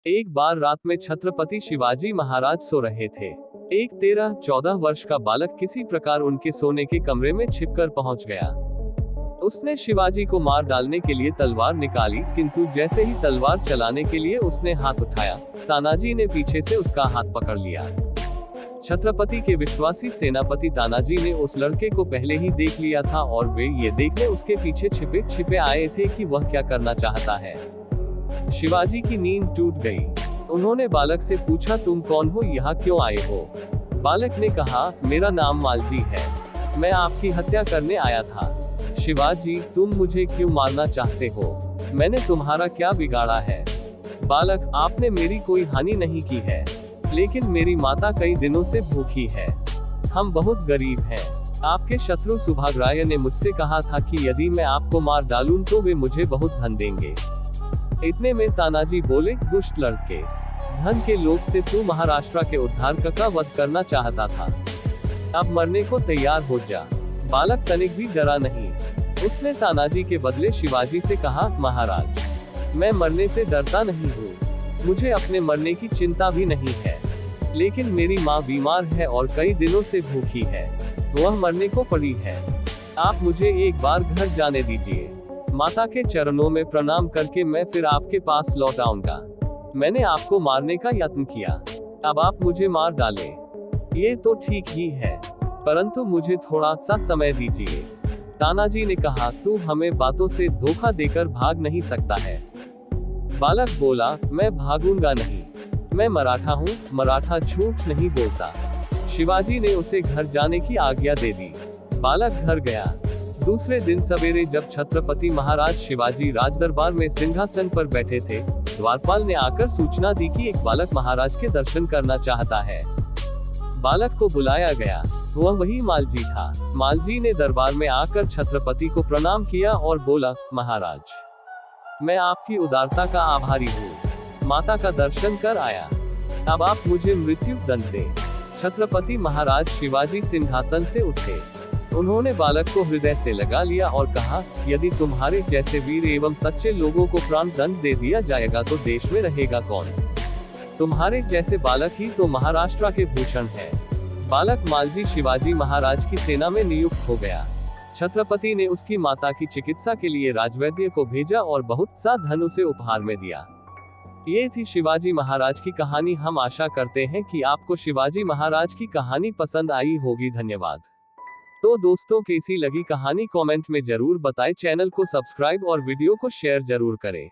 एक बार रात में छत्रपति शिवाजी महाराज सो रहे थे। एक 13-14 वर्ष का बालक किसी प्रकार उनके सोने के कमरे में छिपकर पहुंच गया। उसने शिवाजी को मार डालने के लिए तलवार निकाली, किंतु जैसे ही तलवार चलाने के लिए उसने हाथ उठाया, तानाजी ने पीछे से उसका हाथ पकड़ लिया। छत्रपति के विश्वासी सेनापति तानाजी ने उस लड़के को पहले ही देख लिया था और वे ये देखने उसके पीछे छिपे छिपे आए थे कि वह क्या करना चाहता है। शिवाजी की नींद टूट गई। उन्होंने बालक से पूछा, तुम कौन हो, यहाँ क्यों आए हो? बालक ने कहा, मेरा नाम मालजी है, मैं आपकी हत्या करने आया था। शिवाजी, तुम मुझे क्यों मारना चाहते हो? मैंने तुम्हारा क्या बिगाड़ा है? बालक, आपने मेरी कोई हानि नहीं की है, लेकिन मेरी माता कई दिनों से भूखी है। हम बहुत गरीब हैं। आपके शत्रु सुभागराय ने मुझसे कहा था कि यदि मैं आपको मार डालूं तो वे मुझे बहुत धन देंगे। इतने में तानाजी बोले, दुष्ट लड़के, धन के लोभ से तू महाराष्ट्र के उद्धारक का वध करना चाहता था, अब मरने को तैयार हो जा। बालक तनिक भी डरा नहीं। उसने तानाजी के बदले शिवाजी से कहा, महाराज, मैं मरने से डरता नहीं हूँ, मुझे अपने मरने की चिंता भी नहीं है, लेकिन मेरी माँ बीमार है और कई दिनों से भूखी है, वह मरने को पड़ी है। आप मुझे एक बार घर जाने दीजिए। माता के चरणों में प्रणाम करके मैं फिर आपके पास लौट आऊंगा। मैंने आपको मारने का यत्न किया, अब आप मुझे मार डालें, ये तो ठीक ही है, परंतु मुझे थोड़ा सा समय दीजिए। तानाजी ने कहा, तू हमें बातों से धोखा देकर भाग नहीं सकता है। बालक बोला, मैं भागूंगा नहीं, मैं मराठा हूँ, मराठा झूठ नहीं बोलता। शिवाजी ने उसे घर जाने की आज्ञा दे दी। बालक घर गया। दूसरे दिन सवेरे जब छत्रपति महाराज शिवाजी राजदरबार में सिंहासन पर बैठे थे, द्वारपाल ने आकर सूचना दी कि एक बालक महाराज के दर्शन करना चाहता है। बालक को बुलाया गया। वह वही मालजी था। मालजी ने दरबार में आकर छत्रपति को प्रणाम किया और बोला, महाराज, मैं आपकी उदारता का आभारी हूँ, माता का दर्शन कर आया, अब आप मुझे मृत्यु दंड दें। छत्रपति महाराज शिवाजी सिंहासन से उठे। उन्होंने बालक को हृदय से लगा लिया और कहा, यदि तुम्हारे जैसे वीर एवं सच्चे लोगों को प्राण दंड दे दिया जाएगा तो देश में रहेगा कौन? तुम्हारे जैसे बालक ही तो महाराष्ट्र के भूषण है। बालक मालजी शिवाजी महाराज की सेना में नियुक्त हो गया। छत्रपति ने उसकी माता की चिकित्सा के लिए राजवैद्य को भेजा और बहुत सा धन उसे उपहार में दिया। ये थी शिवाजी महाराज की कहानी। हम आशा करते हैं कि आपको शिवाजी महाराज की कहानी पसंद आई होगी। धन्यवाद। तो दोस्तों, कैसी लगी कहानी कमेंट में जरूर बताएं। चैनल को सब्सक्राइब और वीडियो को शेयर जरूर करें।